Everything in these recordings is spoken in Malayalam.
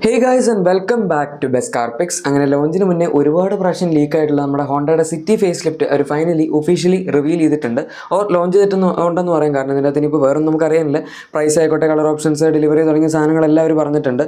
Hey guys and welcome back to best car picks. അങ്ങനെ ലോഞ്ചിന് മുന്നേ ഒരുപാട് പ്രാവശ്യം ലീക്ക് ആയിട്ടുള്ള നമ്മുടെ ഹോണ്ടയുടെ സിറ്റി ഫേസ് ലിഫ്റ്റ് ഒരു ഫൈനലി ഒഫീഷ്യലി റിവീൽ ചെയ്തിട്ടുണ്ട്. ലോഞ്ച് ചെയ്തിട്ടുണ്ടെന്ന് പറയാം. കാരണം ഇതിൻ്റെ അകത്ത് ഇപ്പോൾ വേറെ നമുക്ക് അറിയാനില്ല. പ്രൈസ് ആയിക്കോട്ടെ, കളർ ഓപ്ഷൻസ്, ഡെലിവറി തുടങ്ങിയ സാധനങ്ങളെല്ലാം അവർ പറഞ്ഞിട്ടുണ്ട്.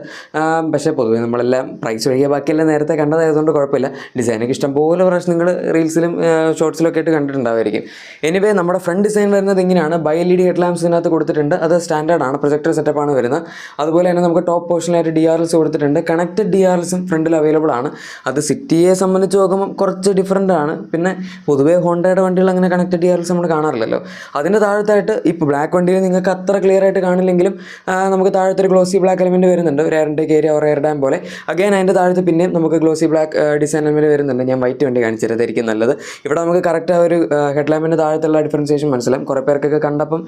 പക്ഷേ പൊതുവേ നമ്മളെല്ലാം പ്രൈസ് ഒഴികെ ബാക്കിയെല്ലാം നേരത്തെ കണ്ടതായതുകൊണ്ട് കുഴപ്പമില്ല. ഡിസൈനൊക്കെ ഇഷ്ടംപോലെ പ്രാവശ്യം നിങ്ങൾ റീൽസിലും ഷോർട്സിലൊക്കെ ആയിട്ട് കണ്ടിട്ടുണ്ടായിരിക്കും. എനിവേ നമ്മുടെ ഫ്രണ്ട് ഡിസൈൻ വരുന്നത് ഇങ്ങനെയാണ്. BiLED ഹെഡ് ലാംപ്സ് ഇതിനകത്ത് കൊടുത്തിട്ടുണ്ട്. അത് സ്റ്റാൻഡേർഡ് ആണ്, പ്രൊജക്ടർ സെറ്റപ്പാണ് വരുന്നത്. അതുപോലെ തന്നെ നമുക്ക് ടോപ്പ് പോർഷനിലായിട്ട് DRLs കൊടുത്തിട്ടുണ്ട്. കണക്റ്റഡ് DRLസും ഫ്രണ്ടിൽ അവൈലബിൾ ആണ്. അത് സിറ്റിയെ സംബന്ധിച്ച് നോക്കുമ്പോൾ കുറച്ച് ഡിഫറൻ്റ് ആണ്. പിന്നെ പൊതുവേ ഹോണ്ടയുടെ വണ്ടികൾ അങ്ങനെ കണക്റ്റഡ് DRLs നമ്മൾ കാണാറില്ലല്ലോ. അതിൻ്റെ താഴത്തായിട്ട് ഇപ്പോൾ ബ്ലാക്ക് വണ്ടിയിൽ നിങ്ങൾക്ക് അത്ര ക്ലിയർ ആയിട്ട് കാണില്ലെങ്കിലും നമുക്ക് താഴത്തൊരു ഗ്ലോസി ബ്ലാക്ക് എലമെൻറ്റ് വരുന്നുണ്ട്. ഒരു air intake area, air dam പോലെ. അഗൈൻ അതിൻ്റെ താഴത്ത് പിന്നെയും നമുക്ക് ഗ്ലോസി ബ്ലാക്ക് ഡിസൈൻ എലമെൻറ്റ് വരുന്നുണ്ട്. ഞാൻ വൈറ്റ് വണ്ടി കാണിച്ചിരുന്നതായിരിക്കും നല്ലത്. ഇവിടെ നമുക്ക് കറക്റ്റ് ആ ഒരു ഹെഡ് ലാമ്പിൻ്റെ താഴത്തുള്ള ഡിഫറൻസിയേഷൻ മനസ്സിലാവും. കുറേ പേർക്കൊക്കെ കണ്ടപ്പം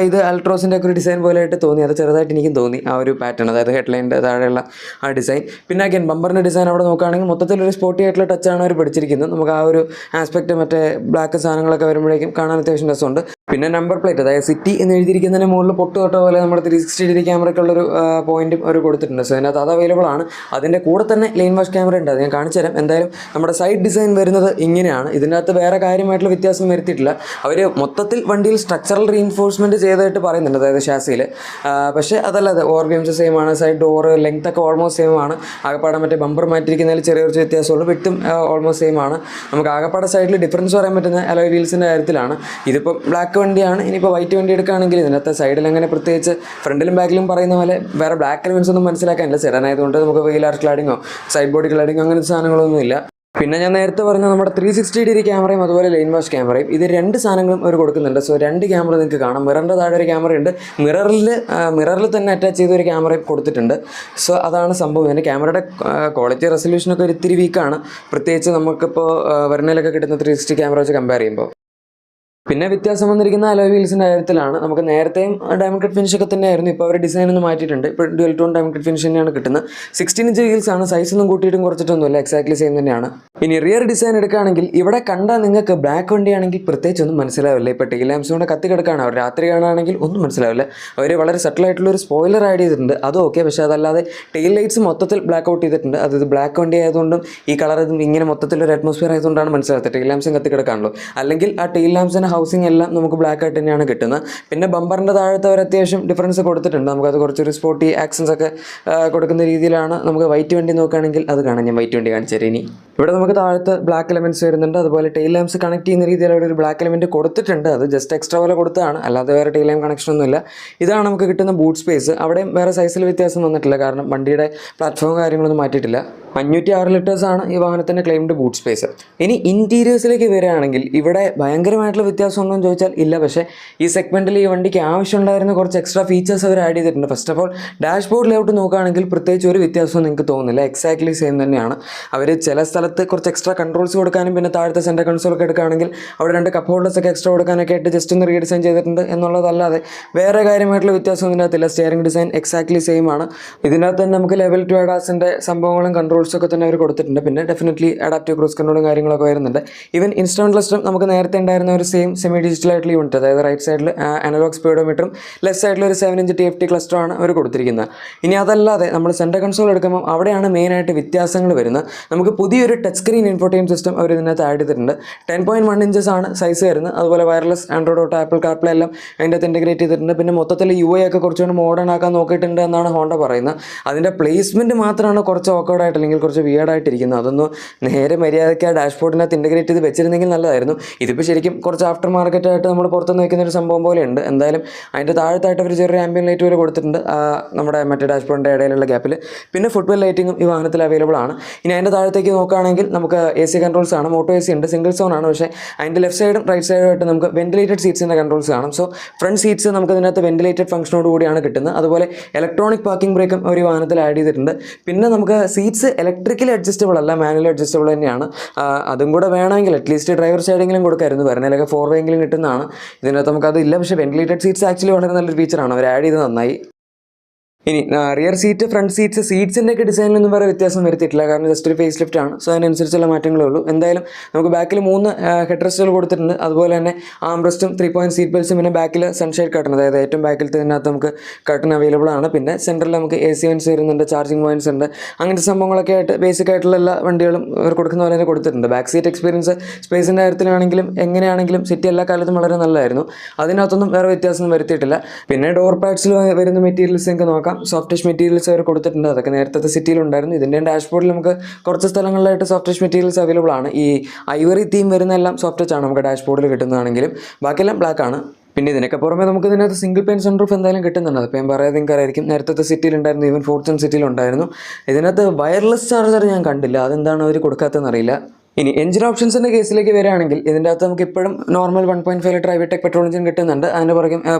ഇത് അൾട്രോസിൻ്റെ ഒക്കെ ഒരു ഡിസൈൻ പോലെയായിട്ട് തോന്നി. അത് ചെറുതായിട്ട് എനിക്കും തോന്നി ആ ഒരു പാറ്റേൺ, അതായത് ഹെഡ്ലൈനിൻ്റെ താഴെയുള്ള ആ ഡിസൈൻ. പിന്നെ അഗൈൻ ബമ്പറിൻ്റെ ഡിസൈൻ അവിടെ നോക്കുകയാണെങ്കിൽ മൊത്തത്തിലൊരു സ്പോർട്ടി ആയിട്ടുള്ള ടച്ചാണ് അവർ പിടിച്ചിരിക്കുന്നത്. നമുക്ക് ആ ഒരു ആസ്പെക്റ്റ് മറ്റേ ബ്ലാക്ക് സാധനങ്ങളൊക്കെ വരുമ്പോഴേക്കും കാണാൻ അത്യാവശ്യം രസമുണ്ട്. പിന്നെ നമ്പർ പ്ലേറ്റ്, അതായത് സിറ്റി എന്ന് എഴുതിയിരിക്കുന്നതിന് മുകളിൽ പൊട്ട് തൊട്ട പോലെ നമ്മുടെ 360 ക്യാമറയ്ക്കുള്ളൊരു പോയിന്റും അവർ കൊടുത്തിട്ടുണ്ട്. സോ അതിനകത്ത് അത് അവൈലബിൾ ആണ്. അതിൻ്റെ കൂടെ തന്നെ ലൈൻ വാഷ് ക്യാമറ ഉണ്ട്. അത് ഞാൻ കാണിച്ചു തരാം. എന്തായാലും നമ്മുടെ സൈഡ് ഡിസൈൻ വരുന്നത് ഇങ്ങനെയാണ്. ഇതിനകത്ത് വേറെ കാര്യമായിട്ടുള്ള വ്യത്യാസം വരുത്തിയിട്ടില്ല. അവർ മൊത്തത്തിൽ വണ്ടിയിൽ സ്ട്രക്ചറൽ റീഇൻഫോഴ്സ്മെൻറ്റ് ചെയ്തതായിട്ട് പറയുന്നുണ്ട്, അതായത് ഷാസിയിൽ. പക്ഷേ അതല്ലാതെ ORVMs സെയിം ആണ്. സൈഡ് ഡോറ് ലെങ്ത് ഒക്കെ ഓൾമോസ്റ്റ് സെയിം ആണ്. ആകപ്പാടെ മറ്റേ ബമ്പർ മാറ്റിയിരിക്കുന്നതിൽ ചെറിയ കുറച്ച് വ്യത്യാസമുള്ളൂ. വിട്ടും ഓൾമോസ്റ്റ് സെയിം ആണ്. നമുക്ക് ആകപ്പാടെ സൈഡിൽ ഡിഫറൻസ് പറയാൻ പറ്റുന്ന അലോയ് വീൽസിൻ്റെ കാര്യത്തിലാണ്. ഇതിപ്പോൾ ബ്ലാക്ക് വണ്ടിയാണ്. ഇനിയിപ്പോൾ വൈറ്റ് വണ്ടി എടുക്കുകയാണെങ്കിൽ ഇതിനകത്ത് സൈഡിൽ അങ്ങനെ പ്രത്യേകിച്ച് ഫ്രണ്ടിലും ബാക്കിലും പറയുന്ന പോലെ വേറെ ബ്ലാക്ക് എലമെൻസ് ഒന്നും മനസ്സിലാക്കാനില്ല. സെഡാനായതുകൊണ്ട് നമുക്ക് വീൽ ആർച്ച് ക്ലാഡിങ്ങോ സൈഡ് ബോഡി ക്ലാഡിങ്ങോ അങ്ങനത്തെ സാധനങ്ങളൊന്നുമില്ല. പിന്നെ ഞാൻ നേരത്തെ പറഞ്ഞ നമ്മുടെ 360 ക്യാമറയും അതുപോലെ ലൈൻ വാഷ് ക്യാമറയും, ഇത് രണ്ട് സാധനങ്ങളും അവർ കൊടുക്കുന്നുണ്ട്. സോ രണ്ട് ക്യാമറ നിങ്ങൾക്ക് കാണാം. മിററിൻ്റെ താഴെ ഒരു ക്യാമറയുണ്ട്. മിററിൽ തന്നെ അറ്റാച്ച് ചെയ്തൊരു ക്യാമറയും കൊടുത്തിട്ടുണ്ട്. സോ അതാണ് സംഭവം. ഇതിൻ്റെ ക്യാമറയുടെ ക്വാളിറ്റി റെസൊല്യൂഷനൊക്കെ ഒരു ഇത്തിരി വീക്കാണ്, പ്രത്യേകിച്ച് നമുക്കിപ്പോൾ വെർണയിലൊക്കെ കിട്ടുന്ന 360 ക്യാമറ വെച്ച് കമ്പയർ ചെയ്യുമ്പോൾ. പിന്നെ വ്യത്യാസം വന്നിരിക്കുന്ന അലോയ് വീൽസിൻ്റെ കാര്യത്തിലാണ്. നമുക്ക് നേരത്തെയും ഡയമണ്ട് കട്ട് ഫിനിഷ് ഒക്കെ തന്നെയായിരുന്നു. ഇപ്പോൾ അവർ ഡിസൈൻ ഒന്ന് മാറ്റിയിട്ടുണ്ട്. ഇപ്പോൾ dual tone diamond cut finish തന്നെയാണ് കിട്ടുന്നത്. 16 ഇഞ്ച് വീൽസ് ആണ്. സൈസൊന്നും കൂട്ടിയിട്ടും കുറച്ചിട്ടൊന്നുമില്ല, എക്സാക്ട്ലി സെയിം തന്നെയാണ്. ഇനി റിയർ ഡിസൈൻ എടുക്കുകയാണെങ്കിൽ ഇവിടെ കണ്ടാൽ നിങ്ങൾക്ക് ബ്ലാക്ക് വണ്ടിയാണെങ്കിൽ പ്രത്യേകിച്ച് ഒന്നും മനസ്സിലാവില്ല. ഇപ്പോൾ ടെയിൽ ലാംപ്സ് കൊണ്ട് കത്തി കിടക്കുകയാണ്. അവർ രാത്രി കാണുകയാണെങ്കിൽ ഒന്നും മനസ്സിലാവില്ല. അവർ വളരെ സട്ടിലായിട്ടുള്ളൊരു സ്പോയിലർ ആഡ് ചെയ്തിട്ടുണ്ട്, അതും ഓക്കെ. പക്ഷേ അതല്ലാതെ ടെയിൽ ലൈറ്റ്സ് മൊത്തത്തിൽ ബ്ലാക്ക് ഔട്ട് ചെയ്തിട്ടുണ്ട്. അത് ബ്ലാക്ക് വണ്ടി ആയതുകൊണ്ടും ഈ കളർ ഇങ്ങനെ മൊത്തത്തിലൊരു അറ്റ്മോസ്ഫിയർ ആയതുകൊണ്ടാണ് മനസ്സിലാത്തത്. ടെയിൽ ലാംപ്സും കത്തി കിടക്കാണല്ലോ. അല്ലെങ്കിൽ ആ ടെയിൽ ലാംപ്സിൻ്റെ ഹൗസിംഗ് എല്ലാം നമുക്ക് ബ്ലാക്ക് ആയിട്ട് തന്നെയാണ് കിട്ടുന്നത്. പിന്നെ ബമ്പറിൻ്റെ താഴത്തെ ഒരു അത്യാവശ്യം ഡിഫറൻസ് കൊടുത്തിട്ടുണ്ട്. നമുക്കത് കുറച്ചൊരു സ്പോർട്ടി ആക്സൻസ് ഒക്കെ കൊടുക്കുന്ന രീതിയിലാണ്. നമുക്ക് വൈറ്റ് വണ്ടി നോക്കുകയാണെങ്കിൽ അത് കാണാം. ഞാൻ വൈറ്റ് വണ്ടി കാണിച്ചു തരാം. ഇനി ഇവിടെ നമുക്ക് താഴത്ത് ബ്ലാക്ക് എലമെൻറ്റ്സ് വരുന്നുണ്ട്. അതുപോലെ ടെയിൽ ലാംപ്സ് കണക്ട് ചെയ്യുന്ന രീതിയിൽ അവിടെ ഒരു ബ്ലാക്ക് എലമെൻറ്റ് കൊടുത്തിട്ടുണ്ട്. അത് ജസ്റ്റ് എക്സ്ട്രാ പോലെ കൊടുത്തതാണ്, അല്ലാതെ വേറെ ടെയിൽ ലാമ്പ് കണക്ഷൻ ഒന്നുമില്ല. ഇതാണ് നമുക്ക് കിട്ടുന്ന ബൂട്ട് സ്പേസ്. അവിടെയും വേറെ സൈസിൽ വ്യത്യാസം വന്നിട്ടില്ല, കാരണം വണ്ടിയുടെ പ്ലാറ്റ്ഫോം കാര്യങ്ങളൊന്നും മാറ്റിയിട്ടില്ല. 506 ലിറ്റേഴ്സാണ് ഈ വാഹനത്തിൻ്റെ ക്ലെയിംഡ് ബൂട്ട് സ്പേസ്. ഇനി ഇൻറ്റീരിയേഴ്സിലേക്ക് വരികയാണെങ്കിൽ ഇവിടെ ഭയങ്കരമായിട്ടുള്ള വ്യത്യാസം ഒന്നും ചോദിച്ചാൽ ഇല്ല. പക്ഷേ ഈ സെഗ്മെൻറ്റിൽ ഈ വണ്ടിക്ക് ആവശ്യമുണ്ടായിരുന്ന കുറച്ച് എക്സ്ട്രാ ഫീച്ചേഴ്സ് അവർ ആഡ് ചെയ്തിട്ടുണ്ട്. First of all dashboard layout നോക്കുകയാണെങ്കിൽ പ്രത്യേകിച്ച് ഒരു വ്യത്യാസവും നിങ്ങൾക്ക് തോന്നുന്നില്ല. എക്സാക്ട്ലി സെയിം തന്നെയാണ്. അവർ ചില സ്ഥലത്ത് കുറച്ച് എക്സ്ട്രാ കൺട്രോൾസ് കൊടുക്കാനും പിന്നെ താഴത്തെ സെൻറ്റർ കൺസോളൊക്കെ എടുക്കുകയാണെങ്കിൽ അവിടെ 2 കപ്പ് ഹോൾഡേഴ്സ് ഒക്കെ എക്സ്ട്രാ കൊടുക്കാനൊക്കെ ആയിട്ട് ജസ്റ്റ് ഒന്ന് റീഡിസൈൻ ചെയ്തിട്ടുണ്ട് എന്നുള്ളതല്ലാതെ വേറെ കാര്യമായിട്ടുള്ള വ്യത്യാസം ഇതിനകത്തില്ല. സ്റ്റിയറിംഗ് ഡിസൈൻ എക്സാക്ട്ലി സെയിം ആണ്. ഇതിനകത്ത് തന്നെ നമുക്ക് ലെവൽ 2 ADASൻ്റെ സംഭവങ്ങളും കൺട്രോൾസ് ഒക്കെ തന്നെ അവർ കൊടുത്തിട്ടുണ്ട്. പിന്നെ ഡെഫിനറ്റ്ലി അഡാപ്റ്റീവ് ക്രൂസ് കൺട്രോളും കാര്യങ്ങളൊക്കെ വരുന്നുണ്ട്. ഈവൻ ഇൻസ്ട്രുമെന്റ് ക്ലസ്റ്ററും നമുക്ക് നേരത്തെ ഉണ്ടായിരുന്ന ഒരു സെയിം സെമി ഡിജിറ്റൽ ആയിട്ടുള്ള യൂണിറ്റ്, അതായത് റൈറ്റ് സൈഡിൽ അനലോഗ് സ്പീഡോമീറ്ററും ലെഫ്റ്റ് സൈഡിൽ ഒരു 7 ഇഞ്ച് TFT ക്ലസ്റ്ററാണ് അവർ കൊടുത്തിരിക്കുന്നത്. ഇനി അതല്ലാതെ നമ്മൾ സെൻറ്റർ കൺസോൾ എടുക്കുമ്പോൾ അവിടെയാണ് മെയിനായിട്ട് വ്യത്യാസങ്ങൾ വരുന്നത്. നമുക്ക് പുതിയൊരു ടച്ച് സ്ക്രീൻ ഇൻഫോർടൈൻമെന്റ് സിസ്റ്റം അവർ ഇതിനകത്ത് ആഡ് ചെയ്തിട്ടുണ്ട്. 10.1 ഇഞ്ചസ് ആണ് സൈസ് വരുന്നത്. അതുപോലെ wireless Android auto apple CarPlay എല്ലാം അതിൻ്റെ അകത്ത് ഇൻറ്റഗ്രേറ്റ് ചെയ്തിട്ടുണ്ട്. പിന്നെ മൊത്തത്തിൽ UI ഒക്കെ കുറച്ചുകൂടി മോഡേൺ ആക്കാൻ നോക്കിയിട്ടുണ്ട് എന്നാണ് ഹോണ്ട പറയുന്നത്. അതിൻ്റെ പ്ലേസ്മെൻറ്റ് മാത്രമാണ് കുറച്ച് ഓക്കേർഡായിട്ട് അല്ലെങ്കിൽ കുറച്ച് വിയേർഡായിട്ടിരിക്കുന്നത്. അതൊന്ന് നേരെ മര്യാദയ്ക്ക് ആ ഡാഷ്ബോർഡിനകത്ത് ഇൻറ്റഗ്രേറ്റ് ചെയ്ത് വെച്ചിരുന്നെങ്കിൽ നല്ലതായിരുന്നു. ഇതിപ്പോൾ ശരിക്കും കുറച്ച് ആഫ്റ്റർ മാർക്കറ്റായിട്ട് നമ്മൾ പുറത്തുനിന്ന് വയ്ക്കുന്ന ഒരു സംഭവം പോലെയുണ്ട്. എന്തായാലും അതിൻ്റെ താഴത്തായിട്ട് ഒരു ചെറിയ ആംബിയൻ ലൈറ്റ് പോലെ കൊടുത്തിട്ടുണ്ട് നമ്മുടെ മറ്റേ ഡാഷ്ബോർഡിൻ്റെ ഇടയിലുള്ള ഗ്യാപ്പിൽ. പിന്നെ ഫുട്വെൽ ലൈറ്റിങ്ങും ഈ വാഹനത്തിൽ അവൈലബിൾ ആണ്. ഇനി അതിൻ്റെ താഴത്തേക്ക് നോക്കുകയാണെങ്കിൽ നമുക്ക് AC കൺട്രോൾസ് ആണ്. മോട്ടോ AC ഉണ്ട്, സിംഗിൾ സോൺ ആണ്. പക്ഷേ അതിൻ്റെ ലെഫ്റ്റ് സൈഡും റൈറ്റ് സൈഡുമായിട്ട് നമുക്ക് വെന്റിലേറ്റഡ് സീറ്റ്സിൻ്റെ കൺട്രോൾസ് കാണും. സോ ഫ്രണ്ട് സീറ്റ്സ് നമുക്ക് ഇതിനകത്ത് വെന്റിലേറ്റഡ് ഫംഗ്ഷനോട് കൂടിയാണ് കിട്ടുന്നത്. അതുപോലെ ഇലക്ട്രോണിക് പാർക്കിംഗ് ബ്രേക്കും ഒരു വാഹനത്തിൽ ആഡ് ചെയ്തിട്ടുണ്ട്. പിന്നെ നമുക്ക് സീറ്റ്സ് ഇലക്ട്രിക്കലി അഡ്ജസ്റ്റബിൾ അല്ല, മാനുവലി അഡ്ജസ്റ്റബിൾ തന്നെയാണ്. അതും കൂടെ വേണമെങ്കിൽ അറ്റ്ലീസ്റ്റ് ഡ്രൈവർ സൈഡെങ്കിലും കൊടുക്കായിരുന്നു. വെറുതെ 4 വേ എങ്കിലും കിട്ടുന്നതാണ്. ഇതിനകത്ത് നമുക്കതില്ല. പക്ഷേ വെന്റിലേറ്റഡ് സീറ്റ്സ് ആക്ച്വലി വളരെ നല്ലൊരു ഫീച്ചറാണ്. അവർ ആഡ് ചെയ്ത് നന്നായി. ഇനി റിയർ സീറ്റ്, ഫ്രണ്ട് സീറ്റ്സിൻ്റെ ഒക്കെ ഡിസൈനിലൊന്നും വേറെ വ്യത്യാസം വരുത്തിയിട്ടില്ല, കാരണം ജസ്റ്റ് ഒരു ഫേസ് ലിഫ്റ്റ് ആണ്. സോ അതിനനുസരിച്ചുള്ള മാറ്റങ്ങളേ ഉള്ളൂ. എന്തായാലും നമുക്ക് ബാക്കിൽ 3 ഹെഡ് റെസ്റ്റുകൾ കൊടുത്തിട്ടുണ്ട്. അതുപോലെ തന്നെ ആംബ്രസ്റ്റും 3 പോയിന്റ് സീറ്റ് ബെൽറ്റ്സും, പിന്നെ ബാക്കിൽ സൺഷൈഡ് കട്ടൺ, അതായത് ഏറ്റവും ബാക്കിലത്തെ ഇതിനകത്ത് നമുക്ക് കട്ടൺ അവൈലബിൾ ആണ്. പിന്നെ സെൻറ്ററിൽ നമുക്ക് AC വെൻസ് വരുന്നുണ്ട്, ചാർജിങ് പോയിന്റ്സ് ഉണ്ട്. അങ്ങനത്തെ സംഭവങ്ങളൊക്കെ ആയിട്ട് ബേസിക് ആയിട്ടുള്ള എല്ലാ വണ്ടികളും ഇവർ കൊടുക്കുന്ന പോലെ തന്നെ കൊടുത്തിട്ടുണ്ട്. ബാക്ക് സീറ്റ് എക്സ്പീരിയൻസ് സ്പേസിൻ്റെ കാര്യത്തിലാണെങ്കിലും എങ്ങനെയാണെങ്കിലും സിറ്റി എല്ലാ കാലത്തും വളരെ നല്ലതായിരുന്നു. അതിനകത്തൊന്നും വേറെ വ്യത്യാസമൊന്നും വരുത്തിയിട്ടില്ല. പിന്നെ ഡോർ പാഡ്സിൽ വരുന്ന മെറ്റീരിയൽസ് നിങ്ങൾക്ക് നോക്കാം. സോഫ്റ്റ് ടച്ച് മെറ്റീരിയൽസ് അവർ കൊടുത്തിട്ടുണ്ട്. അതൊക്കെ നേരത്തെ സിറ്റിയിലുണ്ടായിരുന്നു. ഇതിൻ്റെ ഡാഷ്ബോർഡിൽ നമുക്ക് കുറച്ച് സ്ഥലങ്ങളിലായിട്ട് സോഫ്റ്റ് ടച്ച് മെറ്റീരിയൽസ് അവൈലബിൾ ആണ്. ഈ ഐവറി തീം വരുന്ന എല്ലാം സോഫ്റ്റ് ടച്ച് ആണ് നമുക്ക് ഡാഷ്ബോർഡിൽ കിട്ടുന്നതാണെങ്കിലും, ബാക്കിയെല്ലാം ബ്ലാക്ക് ആണ്. പിന്നെ ഇതിനൊക്കെ പുറമെ നമുക്ക് ഇതിനകത്ത് സിംഗിൾ പെയിൻ സൺറൂഫ് എന്തായാലും കിട്ടുന്നുണ്ട്. അപ്പോൾ ഞാൻ പറയാതെ നിങ്ങൾക്കറിയായിരിക്കും, നേരത്തെ സിറ്റിയിലുണ്ടായിരുന്നു, ഈവൻ ഫോർച്യൂൺ സിറ്റിയിലുണ്ടായിരുന്നു. ഇതിനകത്ത് വയർലെസ് ചാർജർ ഞാൻ കണ്ടില്ല, അതെന്താണ് അവർ കൊടുക്കാത്തതെന്ന് അറിയില്ല. ഇനി എഞ്ചിൻ ഓപ്ഷൻസിൻ്റെ കേസിലേക്ക് വരികയാണെങ്കിൽ ഇതിൻ്റെ അകത്ത് നമുക്ക് ഇപ്പോഴും നോർമൽ 1.5 ലിറ്റർ ഐവിടെക് പെട്രോൾ എഞ്ചിൻ കിട്ടുന്നുണ്ട്. അതിൻ്റെ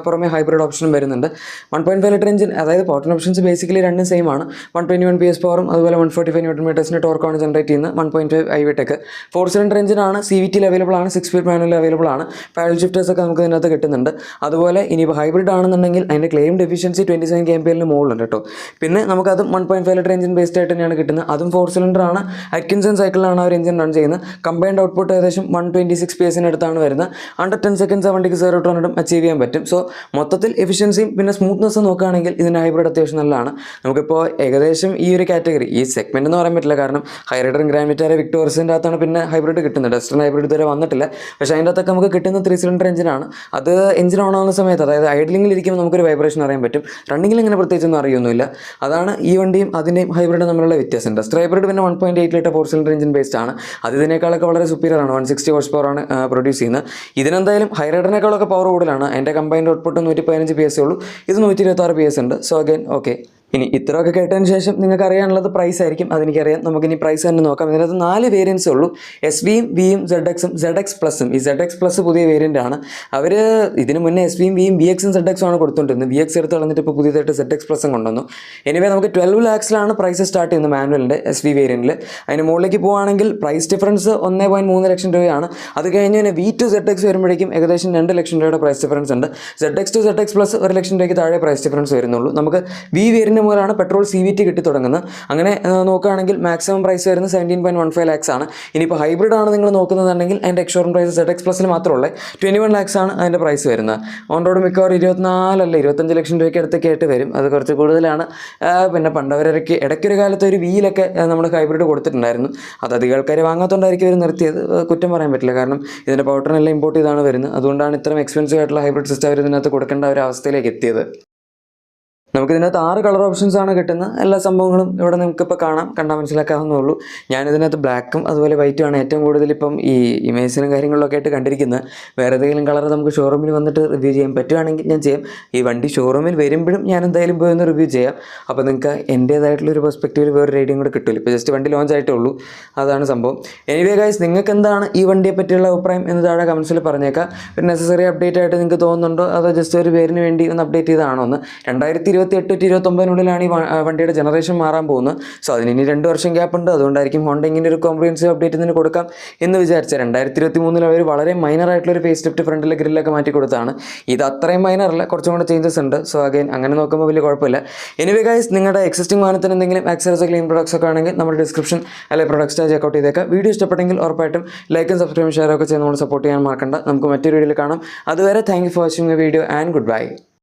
പുറമെ ഹൈബ്രിഡ് ഓപ്ഷനും വരുന്നുണ്ട്. 1.5 ലിറ്റർ എഞ്ചിൻ, അതായത് പവർ ഓപ്ഷൻസ് ബേസിക്കലി രണ്ടും സെയിം ആണ്. 121 PS പവറും അതുപോലെ 145 Nm ടോർക്കാണ് ജനറേറ്റ് ചെയ്യുന്നത്. 1.5 ഐവിടെക് 4 സിലിണ്ടർ എഞ്ചിനാണ്. CVT അവൈലബിൾ ആണ്, 6 സ്പീഡ് മാനുവൽ അവൈലബിൾ ആണ്. പാഡൽ ഷിഫ്റ്റേഴ്സ് ഒക്കെ നമുക്ക് ഇതിനകത്ത് കിട്ടുന്നുണ്ട്. അതുപോലെ ഇനിയിപ്പോൾ ഹൈബ്രിഡ് ആണെന്നുണ്ടെങ്കിൽ അതിൻ്റെ ക്ലെയിംഡ് എഫിഷ്യൻസി 27 kmpl മുകളിലുണ്ട് കേട്ടോ. പിന്നെ നമുക്കതും 1.5 ലിറ്റർ എഞ്ചിൻ ബേസ്ഡ് ആയിട്ട് തന്നെയാണ് കിട്ടുന്നത്. അതും 4 സിലിണ്ടർ ആണ്. അറ്റ്കിൻസൺ സൈക്കിളിലാണ് അവർ എഞ്ചിൻ റൺ ചെയ്യുന്നത്. കമ്പൈൻഡ് ഔട്ട്പുട്ട് ഏകദേശം 126 PS അടുത്താണ് വരുന്നത്. അണ്ടർ 10 സെക്കൻഡ്സ് ആ വണ്ടിക്ക് 0 to 100 അച്ചീവ് ചെയ്യാൻ പറ്റും. സോ മൊത്തത്തിൽ എഫിഷ്യൻസിയും പിന്നെ സ്മൂത്ത്നെസ്സും നോക്കുകയാണെങ്കിൽ ഇതിൻ്റെ ഹൈബ്രിഡ് അത്യാവശ്യം നല്ലതാണ്. നമുക്കിപ്പോൾ ഏകദേശം ഈ ഒരു കാറ്റഗറി, ഈ സെഗ്മെന്റ് എന്ന് പറയാൻ പറ്റില്ല, കാരണം ഹൈറൈഡറും ഗ്രാൻഡ് വിറ്റാര വിക്ടോറിയസിൻ്റെ അകത്താണ് പിന്നെ ഹൈബ്രിഡ് കിട്ടുന്നത്. ഡസ്റ്ററിന് ഹൈബ്രിഡ് ഇതുവരെ വന്നിട്ടില്ല. പക്ഷേ അതിൻ്റെ അകത്തൊക്കെ നമുക്ക് കിട്ടുന്ന 3 സിലിണ്ടർ എഞ്ചിനാണ്. അത് എഞ്ചിൻ ഓൺ ആവുന്ന സമയത്ത്, അതായത് ഐഡ്ലിംഗിൽ ഇരിക്കുമ്പോൾ നമുക്കൊരു വൈബ്രേഷൻ അറിയാൻ പറ്റും. റണ്ണിങ്ങിൽ ഇങ്ങനെ പ്രത്യേകിച്ചൊന്നും അറിയൊന്നുമില്ല. അതാണ് ഈ വണ്ടിയും അതിൻ്റെയും ഹൈബ്രിഡ് തമ്മിലുള്ള വ്യത്യാസം. ഡസ്റ്റർ ഹൈബ്രിഡ് പിന്നെ 1.8 ലിറ്റർ 4 സിലിണ്ടർ എഞ്ചിൻ ബേസ്ഡ് ആണ്. അത് ഇതിനേക്കാളൊക്കെ വളരെ സുപ്പീരിയർ ആണ്. 160 ഹോഴ്സ് പവർ ആണ് പ്രൊഡ്യൂസ് ചെയ്യുന്നത്. ഇതിനെന്തായാലും ഹൈറൈഡറിനേക്കാളൊക്കെ പവർ കൂടുതലാണ്. അതിൻ്റെ കമ്പൈൻഡ് ഔട്ട്പുട്ട് 115 PS ഉള്ളൂ. ഇത് 126 PS ഉണ്ട്. So again okay. ഇനി ഇത്രയൊക്കെ കേട്ടതിന് ശേഷം നിങ്ങൾക്ക് അറിയാനുള്ളത് പ്രൈസ് ആയിരിക്കും. അതെനിക്കറിയാം. നമുക്കിനി പ്രൈസ് തന്നെ നോക്കാം. ഇതിനകത്ത് 4 വേരിയൻസ് ഉള്ളൂ. SVയും Vയും ZXും ZX പ്ലസും. ഈ ZX പ്ലസ് പുതിയ വേരിയൻ്റ് ആണ്. അവർ ഇതിന് മുന്നേ SVയും Vയും VXും ZXും ആണ് കൊടുത്തുകൊണ്ടിരുന്നത്. VX എടുത്ത് കളഞ്ഞിട്ട് ഇപ്പോൾ പുതിയതായിട്ട് ZX പ്ലസും കൊണ്ടുവന്നു. എനിവേ നമുക്ക് 12 lakhsലാണ് പ്രൈസ് സ്റ്റാർട്ട് ചെയ്യുന്നത് മാനുവലിൻ്റെ SV വേരിയൻറ്റിൽ. അതിന് മുകളിലേക്ക് പോവുകയാണെങ്കിൽ പ്രൈസ് ഡിഫറൻസ് 1.3 ലക്ഷം രൂപയാണ്. അത് കഴിഞ്ഞ് തന്നെ V to ZX വരുമ്പോഴേക്കും ഏകദേശം 2 ലക്ഷം രൂപയുടെ പ്രൈസ് ഡിഫറൻസ് ഉണ്ട്. ZX to ZX പ്ലസ് 1 ലക്ഷം രൂപയ്ക്ക് താഴെ പ്രൈസ് ഡിഫറൻസ് വരുന്നുള്ളൂ. നമുക്ക് V വേരിയൻ്റ് മുതലാണ് പെട്രോൾ CVT കിട്ടി തുടങ്ങുന്നത്. അങ്ങനെ നോക്കുകയാണെങ്കിൽ മാക്സിമം പ്രൈസ് വരുന്നത് 17.15 lakhs ആണ്. ഇനിയിപ്പോൾ ഹൈബ്രിഡ് ആണ് നിങ്ങൾ നോക്കുന്നതെന്നുണ്ടെങ്കിൽ അതിൻ്റെ എക്സ്ഷോറൂം പ്രൈസ് ZX പ്ലസിൽ മാത്രമേ 21 lakhs ആണ് അതിൻ്റെ പ്രൈസ് വരുന്നത്. ഓൺ റോഡ് മിക്കവാറും 25 ലക്ഷം രൂപയ്ക്ക് അടുത്തൊക്കെ ആയിട്ട് വരും. അത് കുറച്ച് കൂടുതലാണ്. പിന്നെ പണ്ടവരൊക്കെ ഇടയ്ക്കൊരു കാലത്ത് ഒരു വീലൊക്കെ നമ്മൾ ഹൈബ്രിഡ് കൊടുത്തിട്ടുണ്ടായിരുന്നു. അത് അധികം ആൾക്കാർ വാങ്ങാത്തതുകൊണ്ടായിരിക്കും അവർ നിർത്തിയത്. കുറ്റം പറയാൻ പറ്റില്ല, കാരണം ഇതിൻ്റെ പവർട്രെയിനെല്ലാം ഇമ്പോർട്ട് ചെയ്താണ് വരുന്നത്. അതുകൊണ്ടാണ് ഇത്രയും എക്സ്പെൻസീവ് ആയിട്ടുള്ള ഹൈബ്രിഡ് സിസ്റ്റം അവർ ഇതിനകത്ത് കൊടുക്കേണ്ട ഒരു അവസ്ഥയിലേക്ക് എത്തിയത്. നമുക്കിതിനകത്ത് 6 കളർ ഓപ്ഷൻസ് ആണ് കിട്ടുന്നത്. എല്ലാ സംഭവങ്ങളും ഇവിടെ നമുക്കിപ്പോൾ കണ്ടാൽ മനസ്സിലാക്കാവുന്നേ. ഞാനിതിനകത്ത് ബ്ലാക്കും അതുപോലെ വൈറ്റും ആണ് ഏറ്റവും കൂടുതൽ ഇപ്പം ഈ ഇമേജിനും കാര്യങ്ങളിലൊക്കെ ആയിട്ട് കണ്ടിരിക്കുന്നത്. വേറെ ഏതെങ്കിലും കളർ നമുക്ക് ഷോറൂമിൽ വന്നിട്ട് റിവ്യൂ ചെയ്യാൻ പറ്റുവാണെങ്കിൽ ഞാൻ ചെയ്യാം. ഈ വണ്ടി ഷോറൂമിൽ വരുമ്പോഴും ഞാൻ എന്തായാലും പോയി ഒന്ന് റിവ്യൂ ചെയ്യാം. അപ്പോൾ നിങ്ങൾക്ക് എൻ്റേതായിട്ടുള്ളൊരു പെർസ്പെക്റ്റീവിൽ വേറെ റേഡിയും കൂടെ കിട്ടില്ല. ഇപ്പോൾ ജസ്റ്റ് വണ്ടി ലോഞ്ച് ആയിട്ടേ ഉള്ളൂ. അതാണ് സംഭവം. എനിവേ ഗൈസ്, നിങ്ങൾക്ക് എന്താണ് ഈ വണ്ടിയെ പറ്റിയുള്ള അഭിപ്രായം എന്ന് താഴെ കമൻസിൽ പറഞ്ഞേക്കാം. ഒരു നെസസറി അപ്ഡേറ്റ് ആയിട്ട് നിങ്ങൾക്ക് തോന്നുന്നുണ്ടോ, അതോ ജസ്റ്റ് ഒരു പേരിന് വേണ്ടി ഒന്ന് അപ്ഡേറ്റ് ചെയ്തതാണോ എന്ന്. 2028-29 ഈ വണ്ടിയുടെ ജനറേഷൻ മാറാൻ പോകുന്നു. സോ അതിന് ഇനി 2 വർഷം ഗ്യാപ്പ് ഉണ്ട്. അതുകൊണ്ടായിരിക്കും ഹോണ്ട ഇങ്ങനെ ഒരു കോംപ്രിഹെൻസീവ് അപ്ഡേറ്റ് ഇതിന് കൊടുക്കാം എന്ന് വിചാരിച്ച. 2023 അവർ വളരെ മൈനർ ആയിട്ടുള്ളൊരു ഫേസ് ലിഫ്റ്റ് ഫ്രണ്ടിലെ ഗ്രില്ലൊക്കെ മാറ്റി കൊടുത്താണ്. ഇത് അത്രയും മൈനർ അല്ല, കുറച്ചും കൂടെ ചേഞ്ചസ് ഉണ്ട്. സോ അഗൈൻ അങ്ങനെ നോക്കുമ്പോൾ വലിയ കുഴപ്പമില്ല. എനിവേ ഗൈസ്, നിങ്ങളുടെ എക്സിസ്റ്റിംഗ് വാഹനത്തിന് എന്തെങ്കിലും ആക്സസറീസ് ക്ലീൻ പ്രൊഡക്ട്സ് ഒക്കെ ആണെങ്കിൽ നമ്മുടെ ഡിസ്ക്രിപ്ഷൻ അല്ലെങ്കിൽ പ്രൊഡക്ട്സ് ചെക്കൗട്ട് ചെയ്തേക്കാം. വീഡിയോ ഇഷ്ടപ്പെട്ടെങ്കിൽ ഉറപ്പായിട്ടും ലൈക്കും സബ്സ്ക്രൈബും ഷെയർ ഒക്കെ ചെയ്ത് നമ്മൾ സപ്പോർട്ട് ചെയ്യാൻ മറക്കണ്ട. നമുക്ക് മറ്റൊരു വീഡിയോയിൽ കാണാം. അതുവരെ thank you for watching the video and good bye.